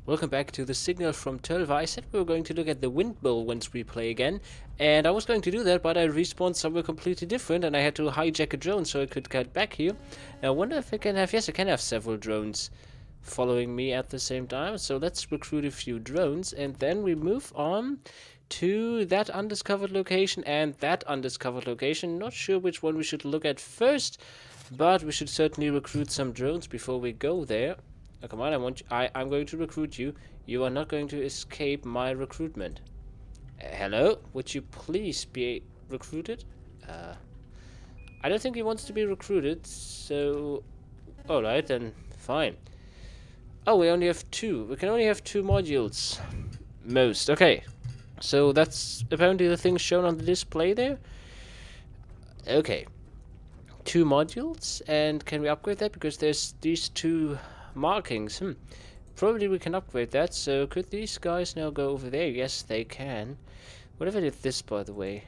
Welcome back to the signal from Tölva. I said we were going to look at the wind bowl once we play again, and I was going to do that, but I respawned somewhere completely different, and I had to hijack a drone so I could get back here. Now, I wonder if I can have... Yes, I can have several drones following me at the same time, so let's recruit a few drones, and then we move on to that undiscovered location and that undiscovered location. Not sure which one we should look at first, but we should certainly recruit some drones before we go there. Oh, come on, I'm going to recruit you. You are not going to escape my recruitment. Hello? Would you please be recruited? I don't think he wants to be recruited, so... Alright, then fine. Oh, we only have two. We can only have two modules. Most. Okay. So that's apparently the thing shown on the display there. Okay. Two modules, and can we upgrade that? Because there's these two markings. Probably we can upgrade that. So could these guys now go over there? Yes, they can. What if I did this, by the way?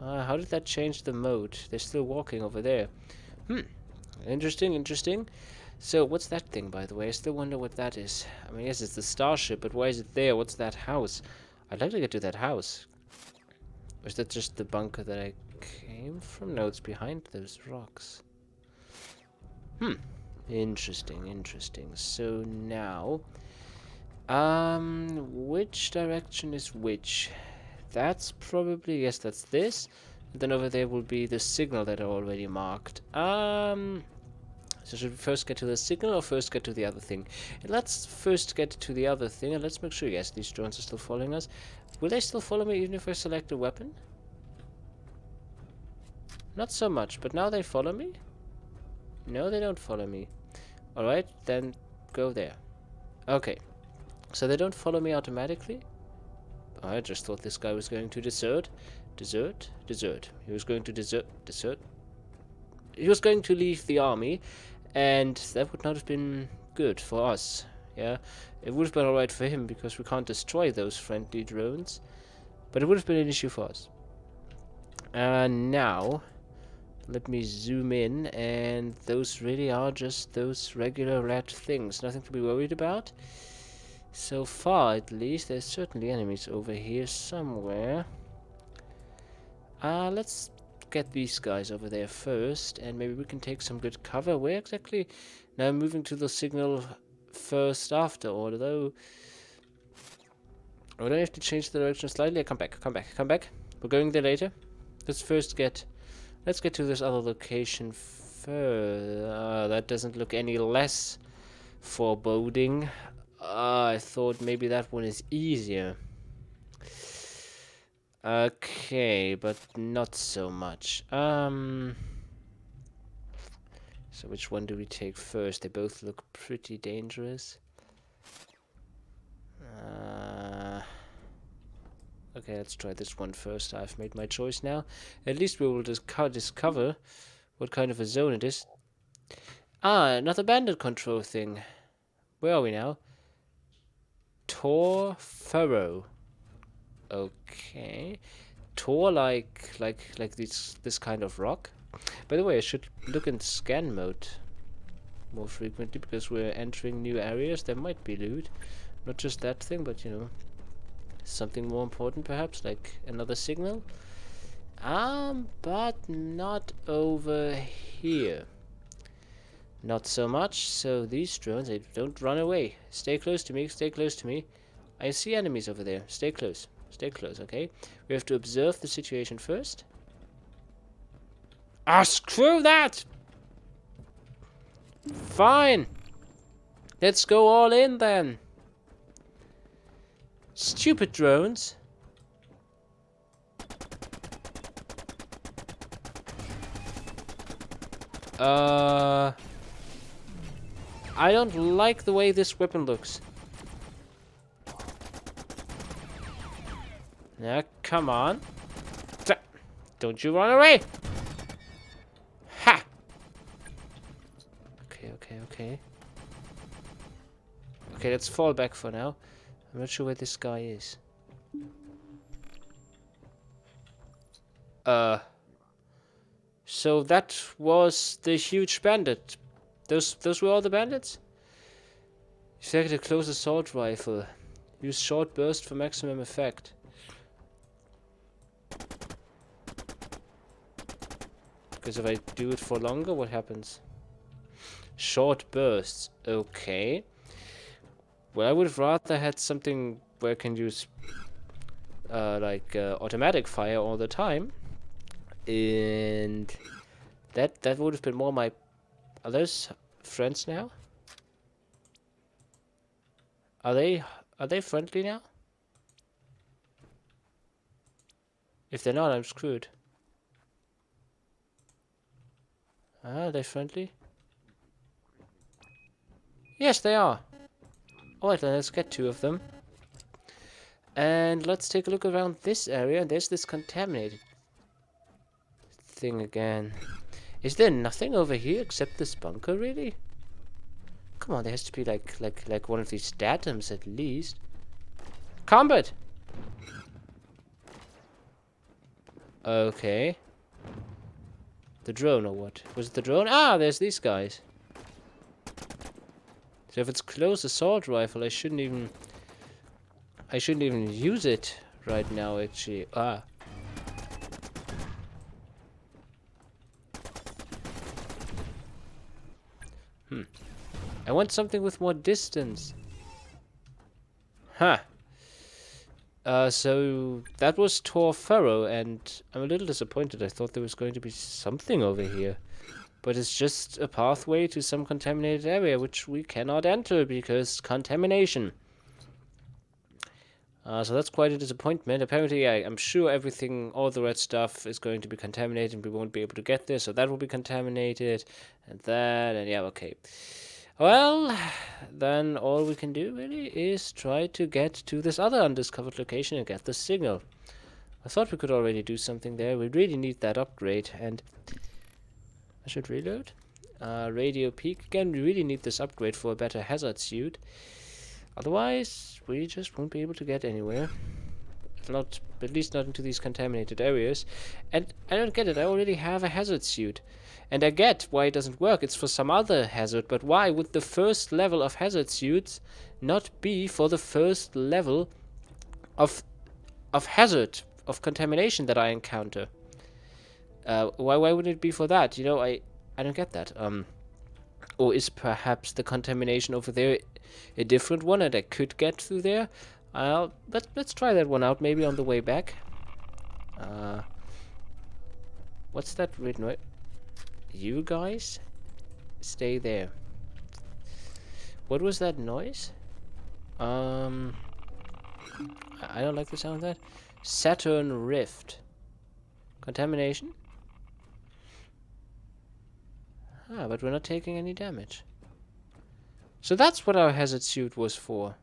How did that change the mode? They're still walking over there. Interesting, interesting. So what's that thing, by the way? I still wonder what that is. I mean, yes, it's the starship, but why is it there? What's that house? I'd like to get to that house. Or is that just the bunker that I came from? No, it's behind those rocks. Interesting, interesting. So now, which direction is which? That's probably, yes, that's this. And then over there will be the signal that I already marked. So should we first get to the signal or first get to the other thing? And let's first get to the other thing, and let's make sure, yes, these drones are still following us. Will they still follow me even if I select a weapon? Not so much, but now they follow me? No, they don't follow me. Alright, then go there. Okay. So they don't follow me automatically? I just thought this guy was going to desert. Desert? Desert. He was going to desert. Desert? He was going to leave the army, and that would not have been good for us. Yeah? It would have been alright for him, because we can't destroy those friendly drones. But it would have been an issue for us. Now... let me zoom in, and those really are just those regular red things. Nothing to be worried about. So far, at least, there's certainly enemies over here somewhere. Let's get these guys over there first, and maybe we can take some good cover. Where exactly? Now I'm moving to the signal first after, although... I don't have to change the direction slightly. Come back, come back, come back. We're going there later. Let's first get... Let's get to this other location first. That doesn't look any less foreboding. I thought maybe that one is easier. Okay, but not so much. So which one do we take first? They both look pretty dangerous. Okay, let's try this one first. I've made my choice now. At least we will discover what kind of a zone it is. Another bandit control thing. Where are we now? Tor Furrow. Okay. Tor like this kind of rock. By the way, I should look in scan mode more frequently, because we're entering new areas. There might be loot. Not just that thing, but you know, something more important perhaps, like another signal. But not over here. Not so much. So these drones, they don't run away. Stay close to me, stay close to me. I see enemies over there. Stay close. Stay close, okay? We have to observe the situation first. Screw that! Fine! Let's go all in then. Stupid drones. I don't like the way this weapon looks. Now, come on. Don't you run away! Ha! Okay, okay, okay. Okay, let's fall back for now. I'm not sure where this guy is. So that was the huge bandit. Those were all the bandits? Select a close assault rifle. Use short burst for maximum effect. Because if I do it for longer, what happens? Short bursts. Okay. Well, I would have rather had something where I can use automatic fire all the time. And that would have been more my... Are those friends now? Are they friendly now? If they're not, I'm screwed. Are they friendly? Yes, they are. Alright, then let's get 2 of them. And let's take a look around this area. There's this contaminated thing again. Is there nothing over here except this bunker, really? Come on, there has to be like one of these datums at least. Combat! Okay. The drone or what? Was it the drone? Ah, there's these guys. So if it's close assault rifle, I shouldn't even use it right now, actually. Ah. I want something with more distance. Huh. So that was Tor Furrow, and I'm a little disappointed. I thought there was going to be something over here. But it's just a pathway to some contaminated area, which we cannot enter because contamination. So that's quite a disappointment. Apparently, I'm sure everything, all the red stuff is going to be contaminated and we won't be able to get there. So that will be contaminated, and that, and yeah, okay. Well, then all we can do really is try to get to this other undiscovered location and get the signal. I thought we could already do something there. We really need that upgrade, and I should reload. Radio peak again. We really need this upgrade for a better hazard suit. Otherwise, we just won't be able to get anywhere. Not, at least not into these contaminated areas. And I don't get it. I already have a hazard suit. And I get why it doesn't work. It's for some other hazard. But why would the first level of hazard suits not be for the first level of hazard, of contamination that I encounter? Why wouldn't it be for that? You know, I don't get that. Or is perhaps the contamination over there a different one and I could get through there? Let's try that one out, maybe on the way back. What's that weird noise? You guys stay there. What was that noise? I don't like the sound of that. Saturn Rift. Contamination? Ah, but we're not taking any damage. So that's what our hazard suit was for.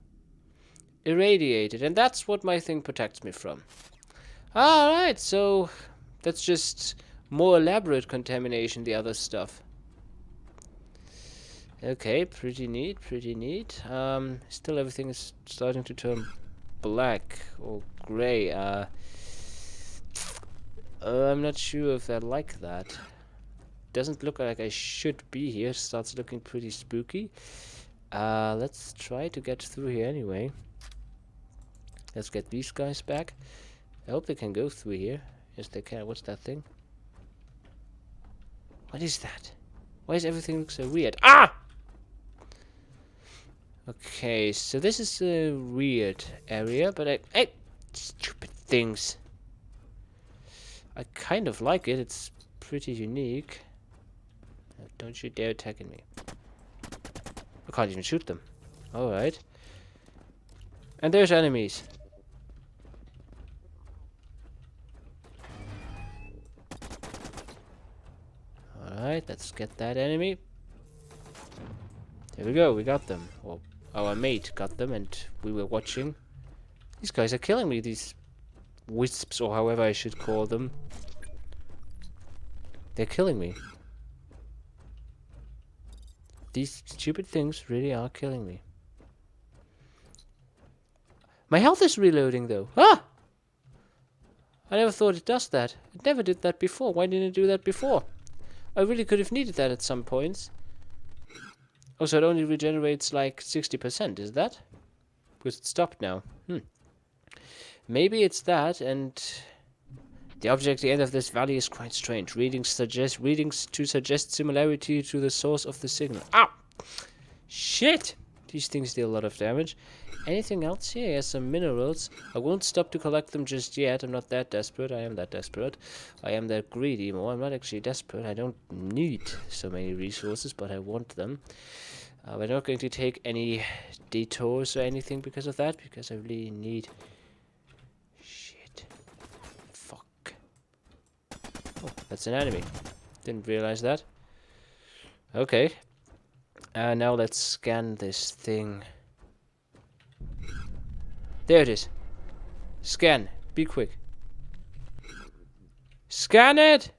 Irradiated, and that's what my thing protects me from. Alright, so that's just more elaborate contamination, the other stuff. Okay, pretty neat, pretty neat. Still everything is starting to turn black or grey. I'm not sure if I like that. Doesn't look like I should be here. Starts looking pretty spooky. Let's try to get through here anyway. Let's get these guys back. I hope they can go through here. Yes, they can. What's that thing? What is that? Why does everything look so weird? Ah! Okay, so this is a weird area, but hey, stupid things. I kind of like it. It's pretty unique. Don't you dare attack me. I can't even shoot them. Alright. And there's enemies. Alright, let's get that enemy. There we go, we got them. Well, our mate got them and we were watching. These guys are killing me, these wisps, or however I should call them. They're killing me. These stupid things really are killing me. My health is reloading though. Ah! I never thought it does that. It never did that before. Why didn't it do that before? I really could have needed that at some points. Oh, so it only regenerates like 60%, is that? Because it stopped now. Maybe it's that, and the object at the end of this valley is quite strange. Readings to suggest similarity to the source of the signal. Ow! Shit! These things deal a lot of damage. Anything else here? Yes, some minerals. I won't stop to collect them just yet. I'm not that desperate. I am that desperate. I am that greedy more. I'm not actually desperate. I don't need so many resources, but I want them. We're not going to take any detours or anything because of that, because I really need... Shit. Fuck. Oh, that's an enemy. Didn't realize that. Okay. Now let's scan this thing. There it is. Scan. Be quick. Scan it!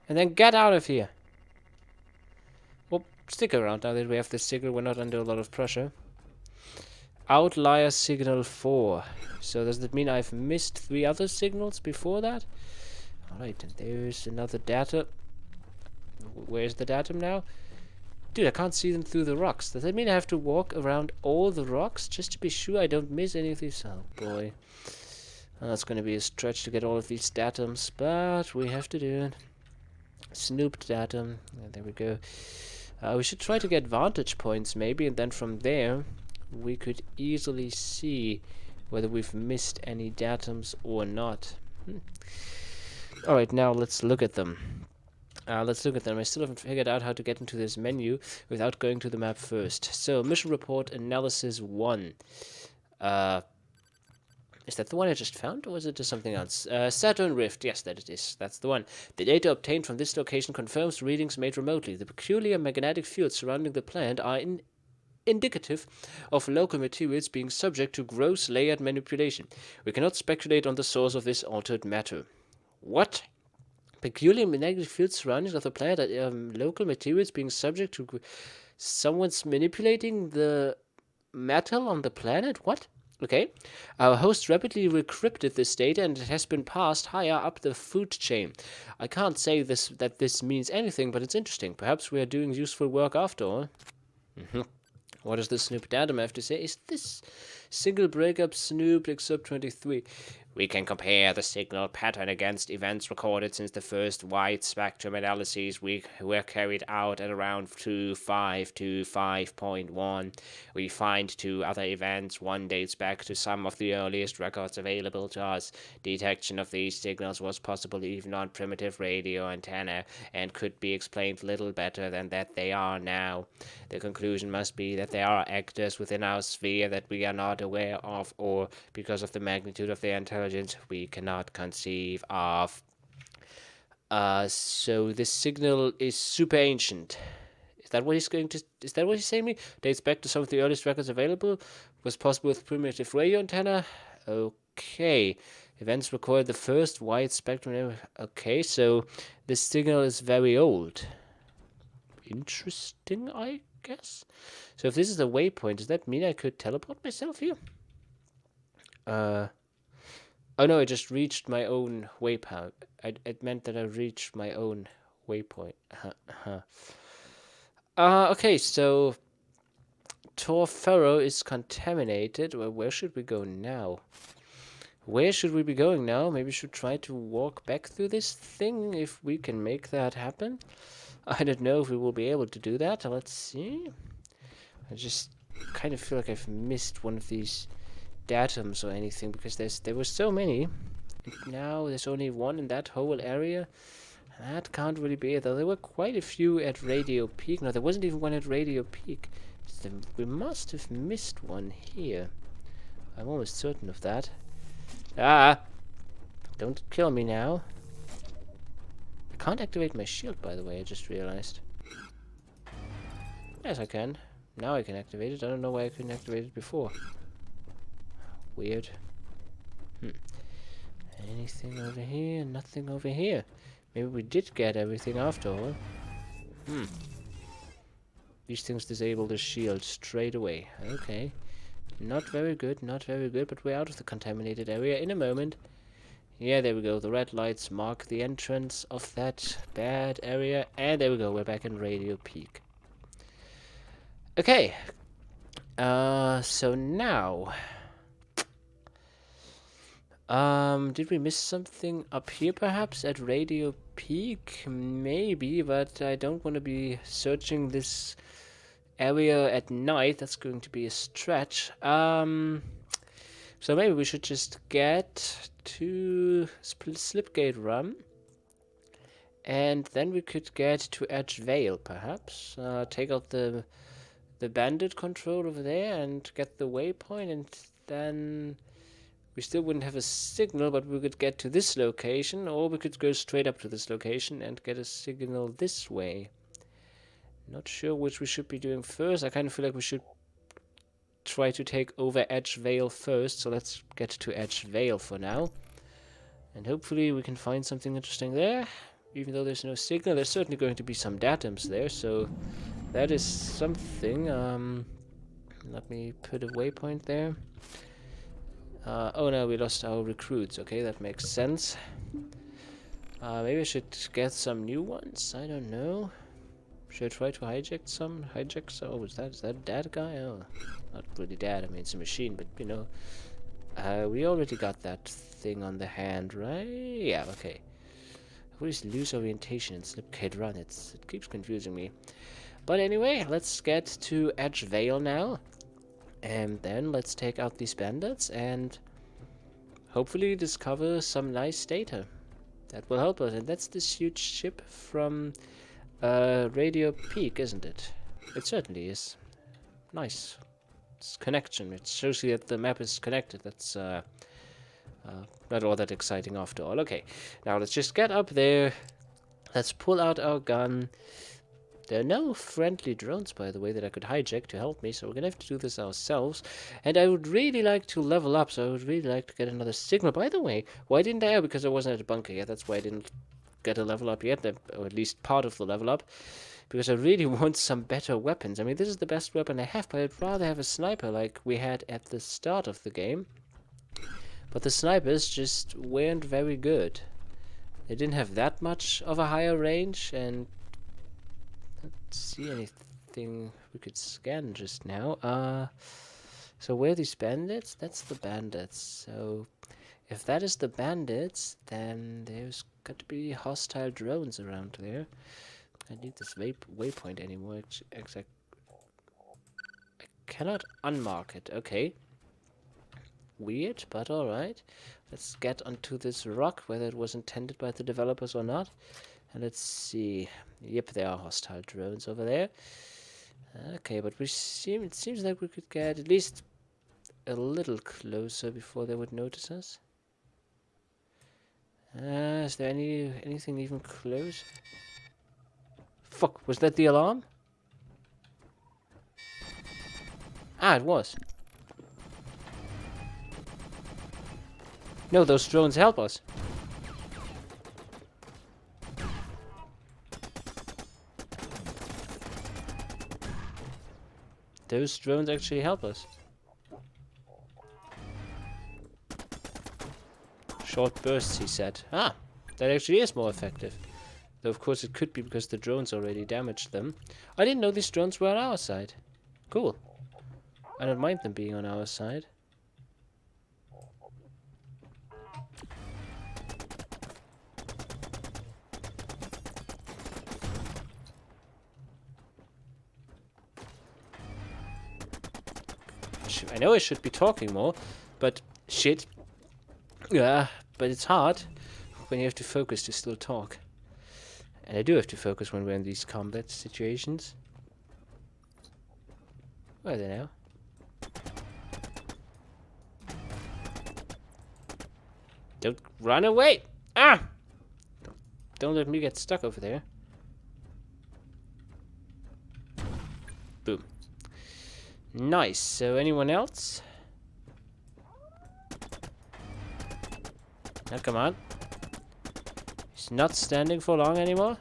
And then get out of here. Well, stick around now that we have this signal. We're not under a lot of pressure. Outlier signal 4. So does that mean I've missed 3 other signals before that? Alright, and there's another data. Where's the datum now? Dude, I can't see them through the rocks. Does that mean I have to walk around all the rocks just to be sure I don't miss any of these? Oh boy. Well, that's going to be a stretch to get all of these datums, but we have to do it. Snooped datum. Yeah, there we go. We should try to get vantage points maybe, and then from there we could easily see whether we've missed any datums or not. Alright, now let's look at them. I still haven't figured out how to get into this menu without going to the map first. So, mission report analysis 1. Is that the one I just found, or is it just something else? Saturn Rift, yes, that it is. That's the one. The data obtained from this location confirms readings made remotely. The peculiar magnetic fields surrounding the planet are indicative of local materials being subject to gross layered manipulation. We cannot speculate on the source of this altered matter. What? Peculiar magnetic field surroundings of the planet are local materials being subject to... Someone's manipulating the metal on the planet? What? Okay. Our host rapidly recrypted this data and it has been passed higher up the food chain. I can't say that this means anything, but it's interesting. Perhaps we are doing useful work after all. What does the Snoop datum have to say? Is this single breakup Snoop except 23? We can compare the signal pattern against events recorded since the first wide spectrum analyses were carried out at around 2.5 to 5.1. We find 2 other events. One dates back to some of the earliest records available to us. Detection of these signals was possible even on primitive radio antenna and could be explained little better than that they are now. The conclusion must be that there are actors within our sphere that we are not aware of, or because of the magnitude of their intelligence we cannot conceive of. So this signal is super ancient. Is that what he's saying me? Dates back to some of the earliest records available. Was possible with primitive radio antenna. Okay. Events recorded the first wide spectrum. Okay, so this signal is very old. Interesting, I guess. So if this is a waypoint, does that mean I could teleport myself here? Oh no, I just reached my own waypoint. It meant that I reached my own waypoint. Okay, so Torfero is contaminated. Well, where should we go now? Where should we be going now? Maybe we should try to walk back through this thing if we can make that happen. I don't know if we will be able to do that. Let's see. I just kind of feel like I've missed one of these datums or anything, because there were so many. And now there's only one in that whole area. That can't really be it, though. There were quite a few at Radio Peak. No, there wasn't even one at Radio Peak. So we must have missed one here. I'm almost certain of that. Ah! Don't kill me now. I can't activate my shield, by the way, I just realized. Yes, I can. Now I can activate it. I don't know why I couldn't activate it before. Weird. Anything over here? Nothing over here. Maybe we did get everything after all. These things disable the shield straight away. Okay. Not very good, not very good, but we're out of the contaminated area in a moment. Yeah, there we go. The red lights mark the entrance of that bad area. And there we go. We're back in Radio Peak. Okay. So now... did we miss something up here perhaps at Radio Peak? Maybe, but I don't want to be searching this area at night. That's going to be a stretch. So maybe we should just get to Slipgate Run. And then we could get to Edge Vale, perhaps. Take out the bandit control over there and get the waypoint, and then we still wouldn't have a signal, but we could get to this location, or we could go straight up to this location and get a signal this way. Not sure which we should be doing first. I kind of feel like we should try to take over Edge Vale first, so let's get to Edge Vale for now. And hopefully we can find something interesting there. Even though there's no signal, there's certainly going to be some datums there, so that is something. Let me put a waypoint there. Oh no, we lost our recruits. Okay, that makes sense. Maybe I should get some new ones. I don't know. Should I try to hijack some? Oh, is that a dad guy? Oh, not really dad. I mean, it's a machine, but you know, we already got that thing on the hand, right? Yeah. Okay. I always lose orientation in Slipgate Run. It keeps confusing me. But anyway, let's get to Edge Vale now. And then let's take out these bandits and hopefully discover some nice data. That will help us. And that's this huge ship from Radio Peak, isn't it? It certainly is. Nice. It's connection. It shows you that the map is connected. That's not all that exciting after all. Okay, now let's just get up there. Let's pull out our gun. There are no friendly drones, by the way, that I could hijack to help me, so we're gonna have to do this ourselves. And I would really like to level up, so I would really like to get another signal. By the way, why didn't I? Because I wasn't at a bunker yet. That's why I didn't get a level up yet, or at least part of the level up. Because I really want some better weapons. I mean, this is the best weapon I have, but I'd rather have a sniper like we had at the start of the game. But the snipers just weren't very good. They didn't have that much of a higher range, and I don't see anything we could scan just now. So where are these bandits? That's the bandits. So if that is the bandits, then there's got to be hostile drones around there. I need this waypoint anymore. I cannot unmark it. Okay. Weird, but alright. Let's get onto this rock, whether it was intended by the developers or not. And let's see. Yep, there are hostile drones over there. Okay, but it seems like we could get at least a little closer before they would notice us. Is there anything even close? Fuck, was that the alarm? Ah, it was. No, those drones help us. Those drones actually help us. Short bursts, he said. Ah, that actually is more effective. Though of course it could be because the drones already damaged them. I didn't know these drones were on our side. Cool. I don't mind them being on our side. I know I should be talking more, but shit. Yeah, but it's hard when you have to focus to still talk. And I do have to focus when we're in these combat situations. Where are they now? Don't run away! Ah! Don't let me get stuck over there. Boom. Nice. So anyone else? Now come on. He's not standing for long anymore.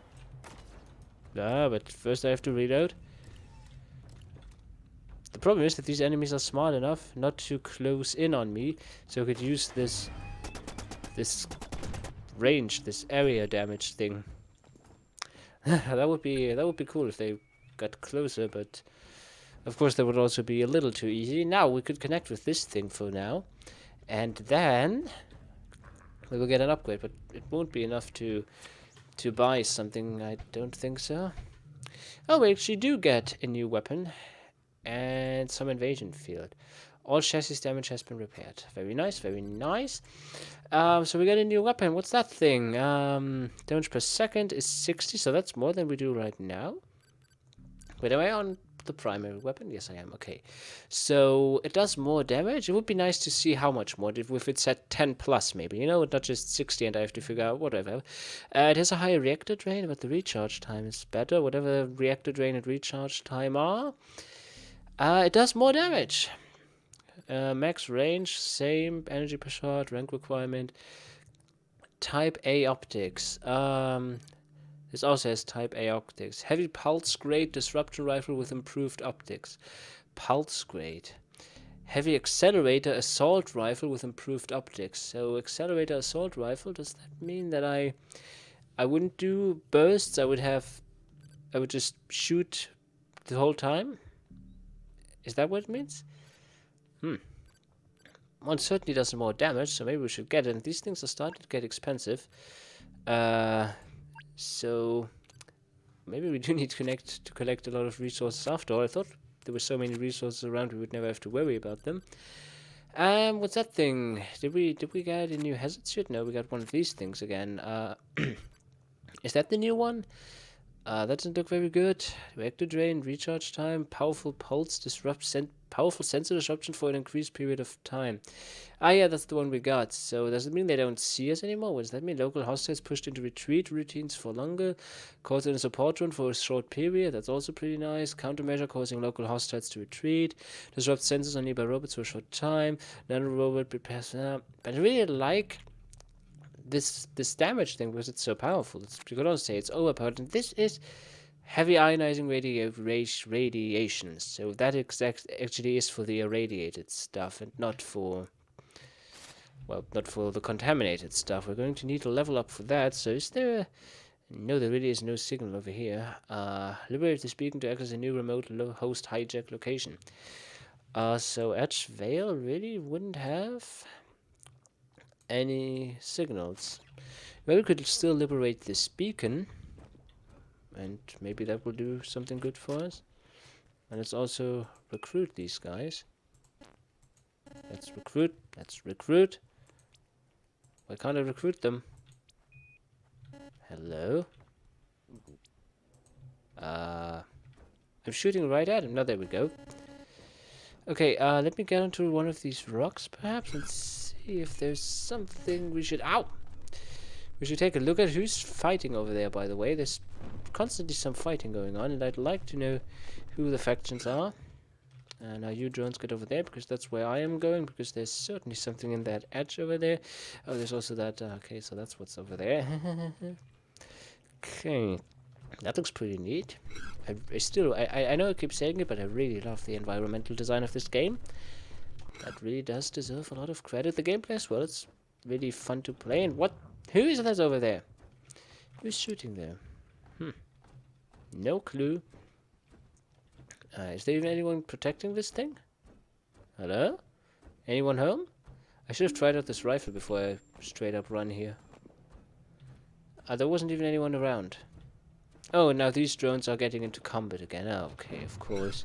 Ah, but first I have to reload. The problem is that these enemies are smart enough not to close in on me, so I could use this range, this area damage thing. that would be cool if they got closer, but Of course, that would also be a little too easy. Now, we could connect with this thing for now. And then we will get an upgrade, but it won't be enough to buy something. I don't think so. Oh, we actually do get a new weapon and some invasion field. All chassis damage has been repaired. Very nice, very nice. So we got a new weapon. What's that thing? Damage per second is 60, so that's more than we do right now. Wait, am I on the primary weapon? Yes, I am. Okay. So it does more damage. It would be nice to see how much more. If it's at 10 plus, maybe. You know, not just 60 and I have to figure out whatever. It has a higher reactor drain, but the recharge time is better. Whatever reactor drain and recharge time are. It does more damage. Max range, same. Energy per shot, rank requirement. Type A optics. This also has Type A optics. Heavy pulse grade disruptor rifle with improved optics. Pulse grade. Heavy accelerator assault rifle with improved optics. So accelerator assault rifle, does that mean that I wouldn't do bursts? I would just shoot the whole time? Is that what it means? One certainly does more damage, so maybe we should get it. And these things are starting to get expensive. So maybe we do need to collect a lot of resources after all. I thought there were so many resources around we would never have to worry about them. What's that thing? Did we get a new hazard suit? No, we got one of these things again. Is that the new one? That doesn't look very good. Reactor drain, recharge time, powerful pulse, powerful sensor disruption for an increased period of time. Ah, yeah, that's the one we got. So does it mean they don't see us anymore? What does that mean? Local hostiles pushed into retreat routines for longer, causing a support run for a short period. That's also pretty nice. Countermeasure causing local hostiles to retreat. Disrupt sensors on nearby robots for a short time. Nano-robot prepares. But I really like this damage thing because it's so powerful. You could also say it's overpowered, and this is heavy ionizing radiation. So that actually is for the irradiated stuff and not for the contaminated stuff. We're going to need to level up for that. So is there no, there really is no signal over here. Liberate the beacon to access a new remote host hijack location. So Edge Vale really wouldn't have any signals. Well, we could still liberate this beacon, and maybe that will do something good for us. And let's also recruit these guys. Let's recruit. Why can't I recruit them? Hello? I'm shooting right at him. No, there we go. Okay, let me get onto one of these rocks, perhaps, and see if there's something we should... Ow! We should take a look at who's fighting over there, by the way. There's constantly some fighting going on, and I'd like to know who the factions are. Now you drones get over there, because that's where I am going, because there's certainly something in that edge over there. Oh, there's also that... okay, so that's what's over there. Okay. That looks pretty neat. I know I keep saying it, but I really love the environmental design of this game. That really does deserve a lot of credit. The gameplay as well, it's really fun to play. And who is that over there? Who's shooting there? No clue. Is there even anyone protecting this thing? Hello? Anyone home? I should have tried out this rifle before I straight up run here. There wasn't even anyone around. Oh, now these drones are getting into combat again. Oh, okay, of course.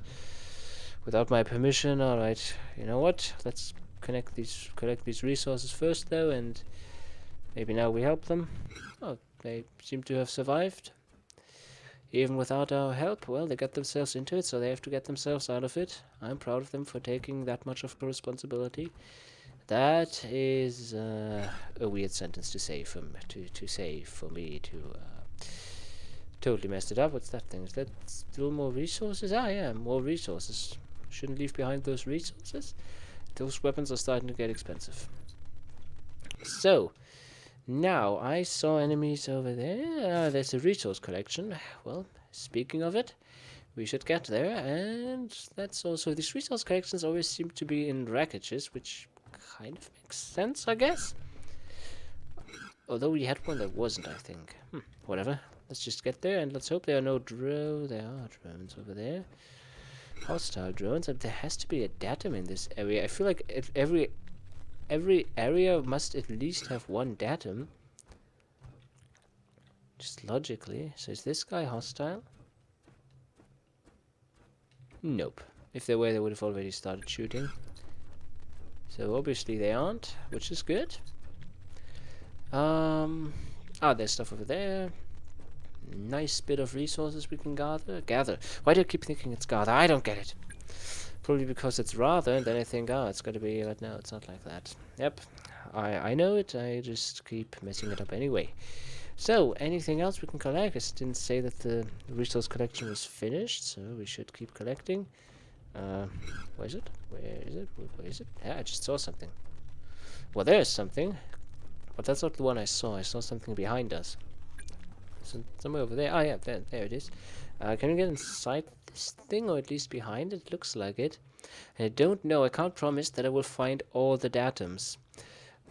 Without my permission, alright. You know what? Let's collect these resources first, though, and maybe now we help them. Oh, they seem to have survived. Even without our help, well, they got themselves into it, so they have to get themselves out of it. I'm proud of them for taking that much of a responsibility. That is a weird sentence to say for me to totally messed it up. What's that thing? Is that still more resources? Ah, yeah, more resources. Shouldn't leave behind those resources. Those weapons are starting to get expensive. So, now I saw enemies over there. There's a resource collection. Well, speaking of it, we should get there. And that's also... These resource collections always seem to be in wreckages, which kind of makes sense, I guess. Although we had one that wasn't, I think. Whatever. Let's just get there, and let's hope there are no there are drones over there. hostile drones, and there has to be a datum in this area. I feel like every area must at least have one datum. Just logically. So is this guy hostile? Nope. If they were, they would have already started shooting. So obviously they aren't, which is good. There's stuff over there. Nice bit of resources we can gather. Why do I keep thinking it's gather? I don't get it. Probably because it's rather, and then I think, it's gotta be, but no, it's not like that. Yep, I know it, I just keep messing it up anyway. So, anything else we can collect? I didn't say that the resource collection was finished, so we should keep collecting. Where is it? Where is it? Where is it? Yeah, I just saw something. Well, there is something. But that's not the one I saw. I saw something behind us. Somewhere over there. Oh, yeah, there it is. Can we get inside this thing, or at least behind it? Looks like it. And I don't know. I can't promise that I will find all the datums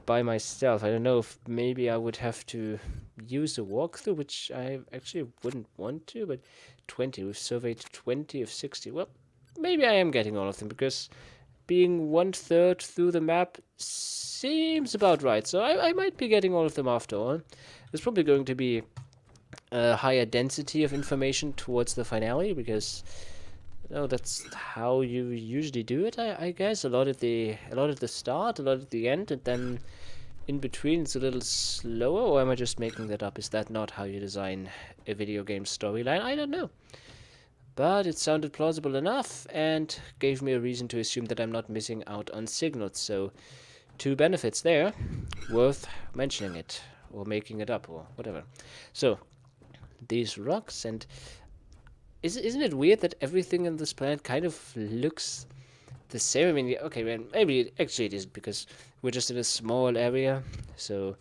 by myself. I don't know if maybe I would have to use a walkthrough, which I actually wouldn't want to, but 20. We've surveyed 20 of 60. Well, maybe I am getting all of them, because being 1/3 through the map seems about right. So I might be getting all of them after all. There's probably going to be a higher density of information towards the finale, because that's how you usually do it, I guess. A lot at the start, a lot at the end, and then in between it's a little slower. Or am I just making that up? Is that not how you design a video game storyline? I don't know. But it sounded plausible enough and gave me a reason to assume that I'm not missing out on signals. So 2 benefits there, worth mentioning it or making it up or whatever. So these rocks, and isn't it weird that everything on this planet kind of looks the same? I mean, okay, man, maybe actually it isn't, because we're just in a small area. So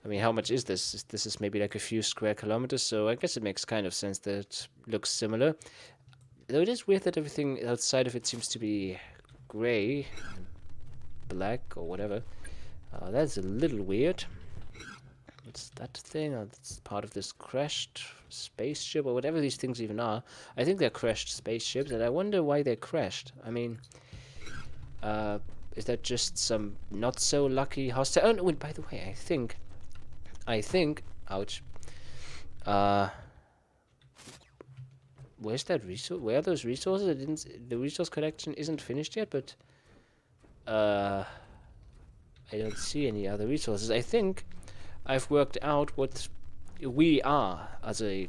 I mean, how much is this? This is maybe like a few square kilometers, so I guess it makes kind of sense that it looks similar. Though it is weird that everything outside of it seems to be grey, black, or whatever. That's a little weird. What's that thing? It's part of this crashed spaceship, or whatever these things even are. I think they're crashed spaceships, and I wonder why they crashed. I mean, is that just some not so lucky hostile? Oh no! By the way, I think. Ouch. Where's that resource? Where are those resources? The resource collection isn't finished yet, but I don't see any other resources. I think I've worked out what we are as a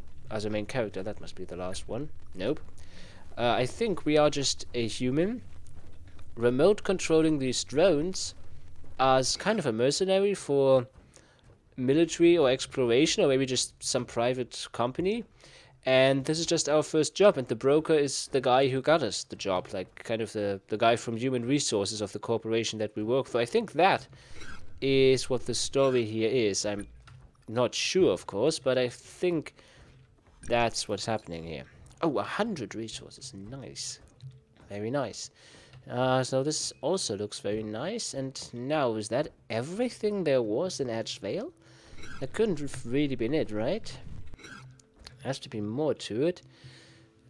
main character. That must be the last one. Nope. I think we are just a human remote controlling these drones as kind of a mercenary for military or exploration, or maybe just some private company. And this is just our first job, and the broker is the guy who got us the job, like kind of the guy from human resources of the corporation that we work for. I think that is what the story here is. I'm not sure, of course, but I think that's what's happening here. Oh, 100 resources. Nice. Very nice. So this also looks very nice. And now, is that everything there was in Edgevale? That couldn't have really been it, right? Has to be more to it.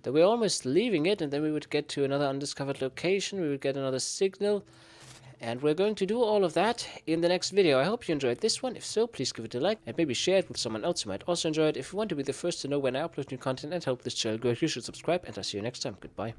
That we're almost leaving it, and then we would get to another undiscovered location. We would get another signal. And we're going to do all of that in the next video. I hope you enjoyed this one. If so, please give it a like and maybe share it with someone else who might also enjoy it. If you want to be the first to know when I upload new content and help this channel grow, you should subscribe, and I'll see you next time. Goodbye.